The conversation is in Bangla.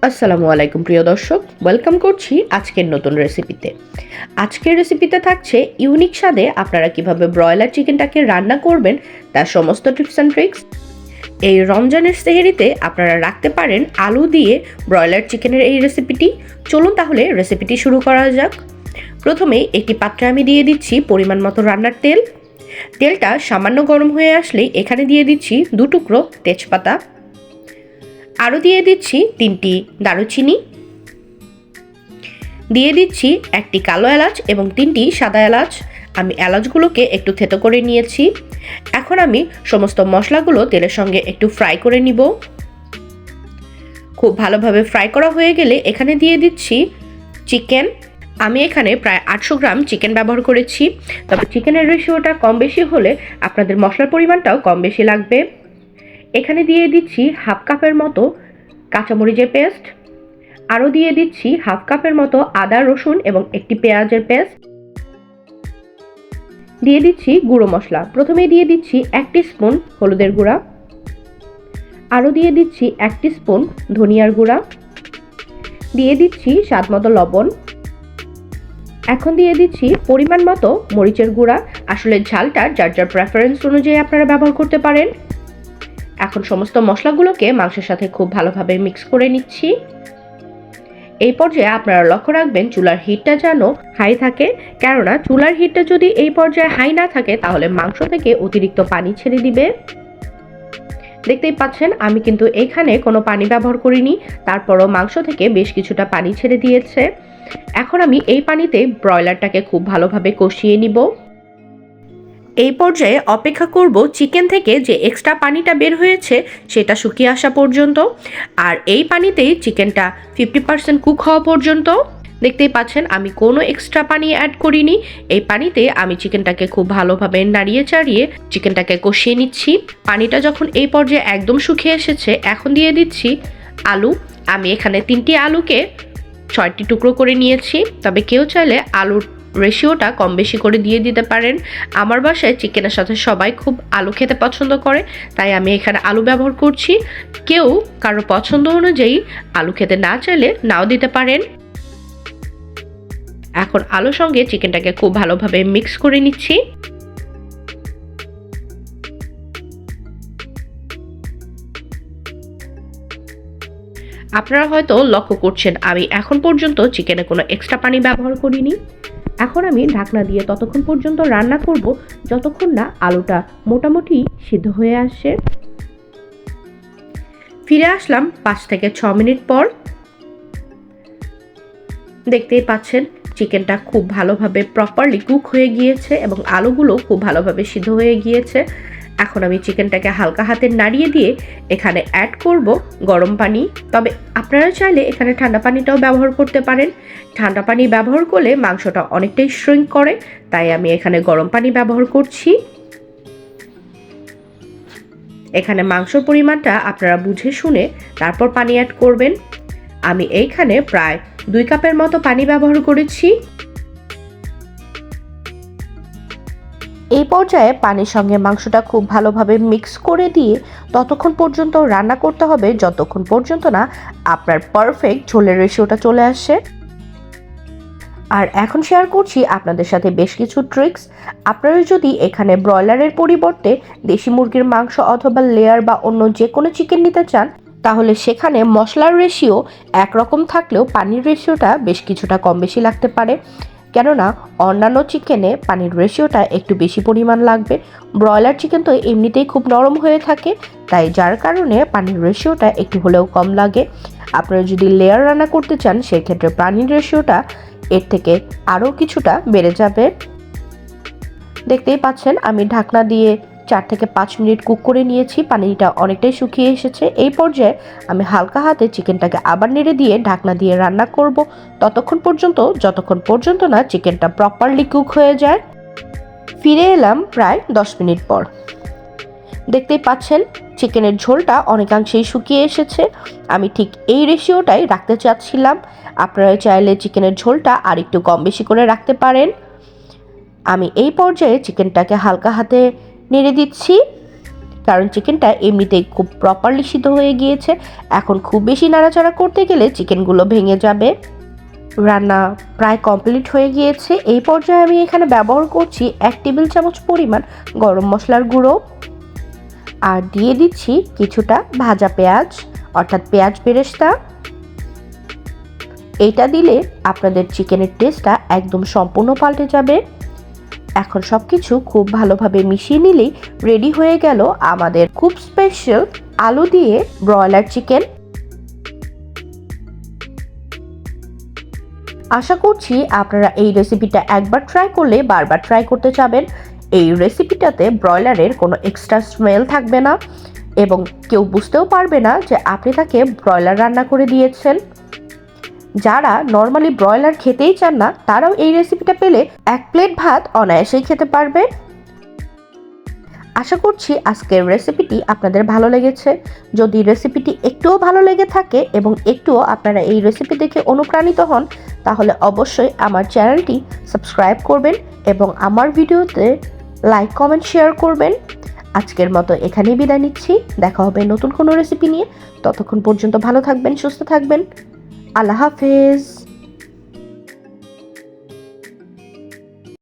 আসসালামু আলাইকুম প্রিয় দর্শক, ওয়েলকাম করছি আজকের নতুন রেসিপিতে। আজকের রেসিপিতে থাকছে ইউনিক স্বাদে আপনারা কিভাবে ব্রয়লার চিকেনটাকে রান্না করবেন তার সমস্ত টিপস অ্যান্ড ট্রিক্স। এই রমজানের সেহরিতে আপনারা রাখতে পারেন আলু দিয়ে ব্রয়লার চিকেনের এই রেসিপিটি। চলুন তাহলে রেসিপিটি শুরু করা যাক। প্রথমে একটি পাত্রে আমি দিয়ে দিচ্ছি পরিমাণ মতো রান্নার তেল। তেলটা সামান্য গরম হয়ে আসলেই এখানে দিয়ে দিচ্ছি 2 টুকরো তেজপাতা, আরও দিয়ে দিচ্ছি 3টি দারুচিনি, দিয়ে দিচ্ছি 1টি কালো এলাচ এবং 3টি সাদা এলাচ। আমি এলাচগুলোকে একটু থেতো করে নিয়েছি। এখন আমি সমস্ত মশলাগুলো তেলের সঙ্গে একটু ফ্রাই করে নিব। খুব ভালোভাবে ফ্রাই করা হয়ে গেলে এখানে দিয়ে দিচ্ছি চিকেন। আমি এখানে প্রায় 800 গ্রাম চিকেন ব্যবহার করেছি, তবে চিকেনের রেশিওটা কম বেশি হলে আপনাদের মশলার পরিমাণটাও কম বেশি লাগবে। এখানে দিয়ে দিচ্ছি হাফ কাপের মতো কাঁচামরিচের পেস্ট, আরও দিয়ে দিচ্ছি হাফ কাপের মতো আদা রসুন এবং একটি পেঁয়াজের পেস্ট, দিয়ে দিচ্ছি গুঁড়ো মশলা। প্রথমে দিয়ে দিচ্ছি 1 টিস্পুন হলুদের গুঁড়া, আরও দিয়ে দিচ্ছি 1 টিস্পুন ধনিয়ার গুঁড়া, দিয়ে দিচ্ছি স্বাদ মতো লবণ। এখন দিয়ে দিচ্ছি পরিমাণ মতো মরিচের গুঁড়া। আসলে ঝালটা যার যার প্রেফারেন্স অনুযায়ী আপনারা ব্যবহার করতে পারেন। এখন সমস্ত মশলাগুলোকে মাংসের সাথে খুব ভালোভাবে মিক্স করে নিচ্ছি। এই পর্যায়ে আপনারা লক্ষ্য রাখবেন চুলার হিটটা যেন হাই থাকে, কেননা চুলার হিটটা যদি এই পর্যায়ে হাই না থাকে তাহলে মাংস থেকে অতিরিক্ত পানি ছেড়ে দিবে। দেখতেই পাচ্ছেন আমি কিন্তু এখানে কোনো পানি ব্যবহার করিনি, তারপরও মাংস থেকে বেশ কিছুটা পানি ছেড়ে দিয়েছে। এখন আমি এই পানিতে ব্রয়লারটাকে খুব ভালোভাবে কষিয়ে নিব। এই পর্যায়ে অপেক্ষা করব চিকেন থেকে যে এক্সট্রা পানিটা বের হয়েছে সেটা শুকিয়ে আসা পর্যন্ত, আর এই পানিতেই চিকেনটা 50% কুক হওয়া পর্যন্ত। দেখতেই পাচ্ছেন আমি কোনো এক্সট্রা পানি অ্যাড করিনি। এই পানিতে আমি চিকেনটাকে খুব ভালোভাবে নাড়িয়ে চাড়িয়ে চিকেনটাকে কষিয়ে নিচ্ছি। পানিটা যখন এই পর্যায়ে একদম শুকিয়ে এসেছে এখন দিয়ে দিচ্ছি আলু। আমি এখানে 3টি আলুকে 6টি টুকরো করে নিয়েছি, তবে কেউ চাইলে আলুর রেশিওটা কম বেশি করে দিয়ে দিতে পারেন। আমার বাসায় চিকেনের সাথে সবাই খুব আলু খেতে পছন্দ করে, তাই আমি এখানে আলু ব্যবহার করছি। কেউ কারো পছন্দ অনুযায়ী আলু খেতে না চাইলে নাও দিতে পারেন। এখন আলুর সঙ্গে চিকেনটাকে খুব ভালোভাবে মিক্স করে নিচ্ছি। আপনারা হয়তো লক্ষ্য করছেন আমি এখন পর্যন্ত চিকেনে কোনো এক্সট্রা পানি ব্যবহার করিনি। এখন আমি ঢাকনা দিয়ে ততক্ষণ পর্যন্ত রান্না করব যতক্ষণ না আলুটা মোটামুটি সিদ্ধ হয়ে আসে। ফিরে আসলাম 5 থেকে 6 মিনিট পর। দেখতেই পাচ্ছেন চিকেনটা খুব ভালোভাবে প্রপারলি কুক হয়ে গিয়েছে এবং আলুগুলো খুব ভালোভাবে সিদ্ধ হয়ে গিয়েছে। এখন আমি চিকেনটাকে হালকা হাতে নাড়িয়ে দিয়ে এখানে অ্যাড করব গরম পানি, তবে আপনারা চাইলে এখানে ঠান্ডা পানিটাও ব্যবহার করতে পারেন। ঠান্ডা পানি ব্যবহার করলে মাংসটা অনেকটাই শ্রিঙ্ক করে, তাই আমি এখানে গরম পানি ব্যবহার করছি। এখানে মাংসর পরিমাণটা আপনারা বুঝে শুনে তারপর পানি অ্যাড করবেন। আমি এইখানে প্রায় 2 কাপের মতো পানি ব্যবহার করেছি। এই পর্যায়ে পানির সঙ্গে মাংসটা খুব ভালোভাবে মিক্স করে দিয়ে ততক্ষণ পর্যন্ত রান্না করতে হবে যতক্ষণ পর্যন্ত না আপনার পারফেক্ট ঝোলের রেশিওটা চলে আসে। আর এখন শেয়ার করছি আপনাদের সাথে বেশ কিছু ট্রিক্স। আপনারা যদি এখানে ব্রয়লারের পরিবর্তে দেশি মুরগির মাংস অথবা লেয়ার বা অন্য যে কোনো চিকেন নিতে চান তাহলে সেখানে মশলার রেশিও একরকম থাকলেও পানির রেশিওটা বেশ কিছুটা কম বেশি লাগতে পারে, কেননা অন্যান্য চিকেনে পানির রেশিওটা একটু বেশি পরিমাণ লাগবে। ব্রয়লার চিকেন তো এমনিতেই খুব নরম হয়ে থাকে, তাই যার কারণে পানির রেশিওটা একটু হলেও কম লাগে। আপনারা যদি লেয়ার রান্না করতে চান সেক্ষেত্রে পানির রেশিওটা এর থেকে আরও কিছুটা বেড়ে যাবে। দেখতেই পাচ্ছেন আমি ঢাকনা দিয়ে 4 থেকে 5 মিনিট কুক করে নিয়েছি। পানিটা অনেকটাই শুকিয়ে এসেছে। এই পর্যায়ে আমি হালকা হাতে চিকেনটাকে আবার নেড়ে দিয়ে ঢাকনা দিয়ে রান্না করব ততক্ষণ পর্যন্ত যতক্ষণ পর্যন্ত না চিকেনটা প্রপারলি কুক হয়ে যায়। ফিরে এলাম প্রায় 10 মিনিট পর। দেখতেই পাচ্ছেন চিকেনের ঝোলটা অনেকাংশেই শুকিয়ে এসেছে। আমি ঠিক এই রেশিওটাই রাখতে চাচ্ছিলাম। আপনারা চাইলে চিকেনের ঝোলটা আর একটু কম বেশি করে রাখতে পারেন। আমি এই পর্যায়ে চিকেনটাকে হালকা হাতে নেড়ে দিচ্ছি। কারণ চিকেনটা এমনিতেই খুব প্রপারলি সিদ্ধ হয়ে গিয়েছে। এখন খুব বেশি নাড়াচাড়া করতে গেলে চিকেনগুলো ভেঙে যাবে। রান্না প্রায় কমপ্লিট হয়ে গিয়েছে। এই পর্যায়ে আমি এখানে ব্যবহার করছি 1 টেবিল চামচ পরিমাণ গরম মশলার গুঁড়ো, আর দিয়ে দিচ্ছি কিছুটা ভাজা পেঁয়াজ অর্থাৎ পেঁয়াজ বেরেস্তা। এটা দিলে আপনাদের চিকেনের টেস্টটা একদম সম্পূর্ণ পাল্টে যাবে। এখন সবকিছু খুব ভালোভাবে মিশিয়ে নিলেই রেডি হয়ে গেল আমাদের খুব স্পেশাল আলু দিয়ে ব্রয়লার চিকেন। আশা করছি আপনারা এই রেসিপিটা একবার ট্রাই করলে বারবার ট্রাই করতে চাবেন। এই রেসিপিটাতে ব্রয়লারের কোনো এক্সট্রা স্মেল থাকবে না এবং কেউ বুঝতেও পারবে না যে আপনি তাকে ব্রয়লার রান্না করে দিয়েছেন। যারা নর্মালি ব্রয়লার খেতেই চান না, তারাও এই রেসিপিটা পেলে 1 প্লেট ভাত অনায়াসেই খেতে পারবে। আশা করছি আজকের রেসিপিটি আপনাদের ভালো লেগেছে। যদি রেসিপিটি একটুও ভালো লেগে থাকে এবং একটুও আপনারা এই রেসিপি দেখে অনুপ্রাণিত হন, তাহলে অবশ্যই আমার চ্যানেলটি সাবস্ক্রাইব করবেন এবং আমার ভিডিওতে লাইক কমেন্ট শেয়ার করবেন। আজকের মতো এখানেই বিদায় নিচ্ছি। দেখা হবে নতুন কোনো রেসিপি নিয়ে। ততক্ষণ পর্যন্ত ভালো থাকবেন, সুস্থ থাকবেন। আল্লাহ হাফেজ।